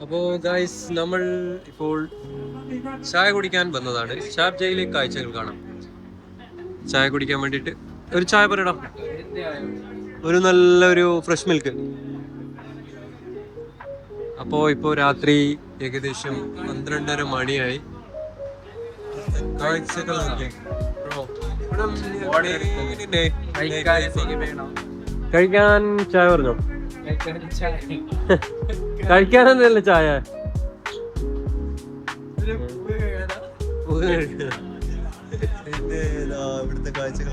അപ്പോൾ ഗൈസ് നമ്മൾ ഇപ്പോൾ ചായ കുടിക്കാൻ വന്നതാണ്. ഷാർജയിലെ കാഴ്ചകൾ കാണാം. ചായ കുടിക്കാൻ വേണ്ടിയിട്ട് ഒരു ചായ പറയടാ, ഒരു നല്ലൊരു ഫ്രഷ് മിൽക്ക്. അപ്പോൾ ഇപ്പോൾ രാത്രി ഏകദേശം 12:30 മണിയായി. കഴിക്കാൻ ചായ പറഞ്ഞോ? കഴിക്കാനൊന്നുമല്ല ചായ. ഇവിടുത്തെ കാഴ്ചകൾ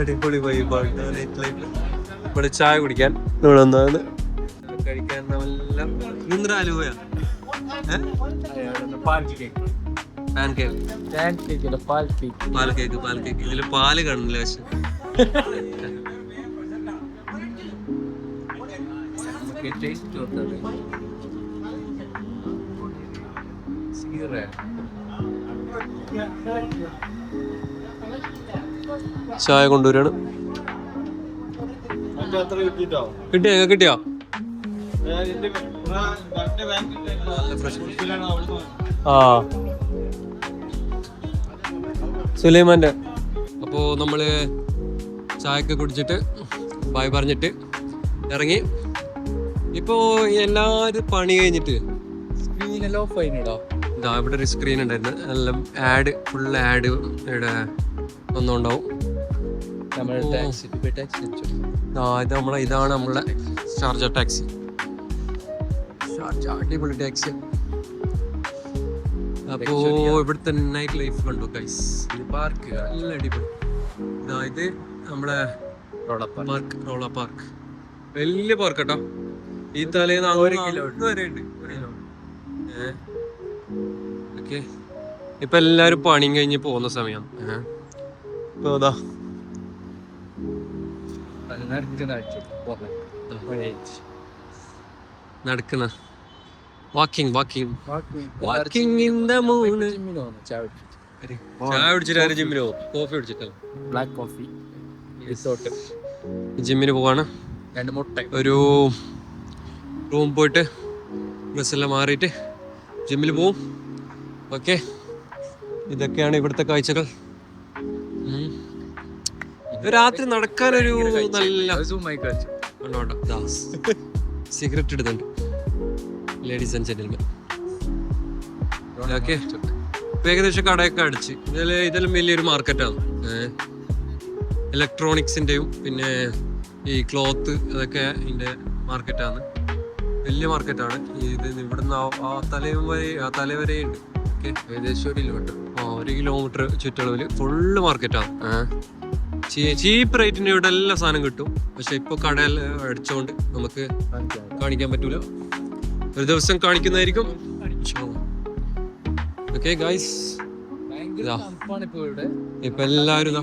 അടിപൊളി വൈബാണ്. ഇവിടെ ചായ കുടിക്കാൻ ഇവിടെ വന്നതാണ്. കഴിക്കാൻ നല്ല അലുവയാ, പാൻ കേക്ക്. ഇതില് പാല് കാണുന്നില്ല പക്ഷെ ചായ കൊണ്ടുവരാണ്. കിട്ടിയോ? ആ, സുലൈമാന്റെ. അപ്പോൾ നമ്മള് ചായയൊക്കെ കുടിച്ചിട്ട് ബായ് പറഞ്ഞിട്ട് ഇറങ്ങി. ഇപ്പോൾ എല്ലാവരും പണി കഴിഞ്ഞിട്ട് സ്ക്രീനെല്ലാം ഓഫ് ആയിട്ടോ. ഇതാ ഇവിടെ ഒരു സ്ക്രീൻ ഉണ്ടായിരുന്നു, എല്ലാം ആഡ്, ഫുൾ ആഡ് ഇവിടെ ഒന്നുണ്ടാവും. ഇതാണ് നമ്മളെ ഷാർജ ടാക്സി. അടിപൊളി ടാക്സി. അപ്പോ ഇവിടുത്തെ നൈറ്റ് ലൈഫ് കണ്ടു ഗൈസ്. പാർക്ക് നല്ല അടിപൊളി. ഇത് നമ്മളെ റോള പാർക്ക്, വലിയ പാർക്ക് കേട്ടോ. ഈ തലേന്ന് വരെ ഉണ്ട്. ഓക്കെ, ഇപ്പൊ എല്ലാരും പണിയും കഴിഞ്ഞ് പോകുന്ന സമയം. ഇപ്പൊ അതാ നടക്കുന്ന വാക്കിംഗ് ഇൻ ദ മൂൺ. ചായ കുടിച്ചിട്ട് ജിമ്മിനോ കോഫി കുടിച്ചിട്ടോ? Black coffee. ജിമ്മിന് പോവാണ്. ഒരു റൂം പോയിട്ട് ഡ്രസ്സെല്ലാം മാറിയിട്ട് ജിമ്മിൽ പോവും. ഓക്കെ, ഇതൊക്കെയാണ് ഇവിടുത്തെ കാഴ്ചകൾ. രാത്രി നടക്കാനൊരു നല്ല സിഗരറ്റ് ഇടുന്നുണ്ട് ലേഡീസ് ആൻഡ് ജെന്റിൽമെൻ. ഓക്കെ, ഏകദേശം കടയൊക്കെ അടിച്ച്. ഇതെല്ലാം വലിയൊരു മാർക്കറ്റാണ്. ഇലക്ട്രോണിക്സിൻ്റെയും പിന്നെ ഈ ക്ലോത്ത് അതൊക്കെ ഇതിൻ്റെ മാർക്കറ്റാണ്. വലിയ മാർക്കറ്റാണ് ഇത്. ഇവിടുന്ന് ആ തല വരെ ഉണ്ട്. ഓക്കെ, ഏകദേശം 1 കിലോമീറ്റർ ചുറ്റളവിൽ ഫുള്ള് മാർക്കറ്റാണ്. ചീപ്പ് റേറ്റിന് ഇവിടെ എല്ലാ സാധനം കിട്ടും. പക്ഷെ ഇപ്പൊ കടയിൽ അടിച്ചോണ്ട് നമുക്ക് കാണിക്കാൻ പറ്റൂല. ഒരു ദിവസം കാണിക്കുന്നതായിരിക്കും. ഓക്കെ ഗൈസ്, ഇപ്പൊ എല്ലാരും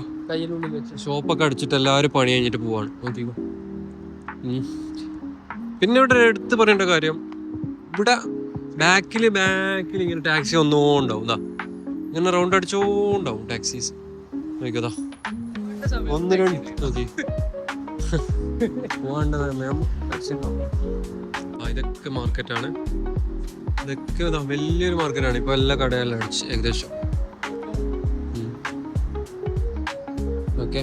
ഷോപ്പൊക്കെ അടിച്ചിട്ട് എല്ലാരും പണി കഴിഞ്ഞിട്ട് പോവാണ്. പിന്നെ ഇവിടെ എടുത്ത് പറയേണ്ട കാര്യം, ഇവിടെ ബാക്കിൽ ഇങ്ങനെ ടാക്സി ഒന്നോ ഉണ്ടാവും. ഇങ്ങനെ റൗണ്ട് അടിച്ചോ ഉണ്ടാവും ടാക്സീസ്. നോക്കിയതാ, 1 2 നോക്കി ഇതൊക്കെ മാർക്കറ്റാണ്. ഇതൊക്കെ വലിയൊരു മാർക്കറ്റാണ്. ഇപ്പൊ എല്ലാ കടയെല്ലാം അടിച്ച് ഏകദേശം. ഓക്കെ,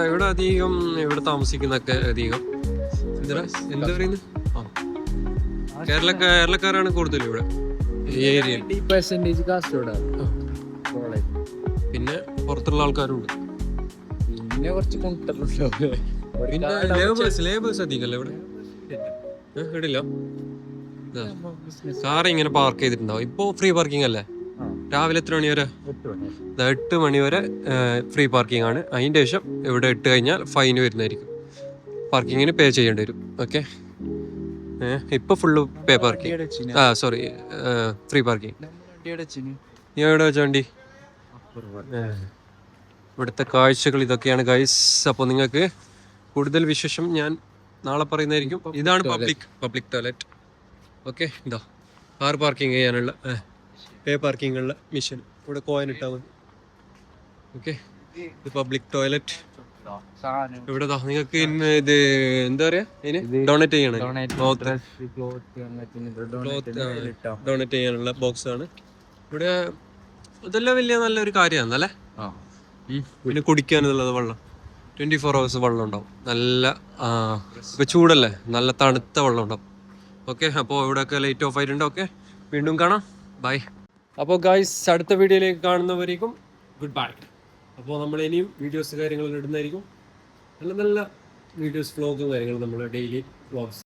ഇവിടെ അധികം ഇവിടെ താമസിക്കുന്നൊക്കെ അധികം എന്താ പറയുന്നത്, കേരളക്കാരാണ് കൂടുതലും ഇവിടെ ഈ ഏരിയയിൽ. പിന്നെ പുറത്തുള്ള ആൾക്കാരുണ്ട്. പിന്നെ കുറച്ച് പിന്നെ ലേബേഴ്സ് അധികമല്ല ഇവിടെ. ഇടില്ല, കാർ ഇങ്ങനെ പാർക്ക് ചെയ്തിട്ടുണ്ടാവും. ഇപ്പൊ ഫ്രീ പാർക്കിംഗ് അല്ലേ? രാവിലെ എത്ര മണി വരെ? 8 മണി വരെ ഫ്രീ പാർക്കിംഗ് ആണ്. അതിന്റെ ശേഷം ഇവിടെ ഇട്ട് കഴിഞ്ഞാൽ ഫൈൻ വരുന്നതായിരിക്കും. പാർക്കിങ്ങിന് പേ ചെയ്യേണ്ടി വരും. ഓക്കെ, ഇപ്പൊ ഫുള്ള് പേ പാർക്കിംഗ്. Sorry, free parking. നീ എവിടെ വെച്ച വണ്ടി? ഇവിടുത്തെ കാഴ്ചകൾ ഇതൊക്കെയാണ് ഗൈസ്. അപ്പോൾ നിങ്ങൾക്ക് കൂടുതൽ വിശേഷം ഞാൻ നാളെ പറയുന്നതായിരിക്കും. ഇതാണ് പബ്ലിക് ടോയ്ലറ്റ്. ഓക്കെ, ഇതാ കാർ പാർക്കിംഗ് ചെയ്യാനുള്ള പേ പാർക്കിംഗ് ഉള്ള മിഷൻ. ഇവിടെ കോയിൻ ഇട്ടാൽ മതി. ഓക്കെ, ഇത് പബ്ലിക് ടോയ്ലറ്റ്. ഇവിടെ നിങ്ങൾക്ക് ഇത് എന്താ പറയാ, ഡൊണേറ്റ് ചെയ്യണം, ഡൊണേറ്റ് ചെയ്യാനുള്ള ബോക്സ് ആണ് ഇവിടെ. ഇതെല്ലാം വലിയ നല്ലൊരു കാര്യമാണ് അല്ലേ. പിന്നെ കുടിക്കാനുള്ളത് വെള്ളം 24 hours വെള്ളം ഉണ്ടാവും. നല്ല ഇപ്പൊ ചൂടല്ലേ, നല്ല തണുത്ത വെള്ളം ഉണ്ടാവും. ഓക്കെ, അപ്പോൾ ഇവിടെയൊക്കെ ലൈറ്റ് ഓഫ് ആയിട്ടുണ്ട്. ഓക്കെ, വീണ്ടും കാണാം, ബൈ. അപ്പോൾ ഗായ്സ്, അടുത്ത വീഡിയോയിലേക്ക് കാണുന്നവരേക്കും ഗുഡ് ബൈ. അപ്പോൾ നമ്മൾ ഇനിയും വീഡിയോസ് കാര്യങ്ങൾ ഇടുന്നതായിരിക്കും. നല്ല നല്ല വീഡിയോസ്, വ്ളോഗും കാര്യങ്ങളും നമ്മൾ ഡെയിലി വ്ളോഗ്സ്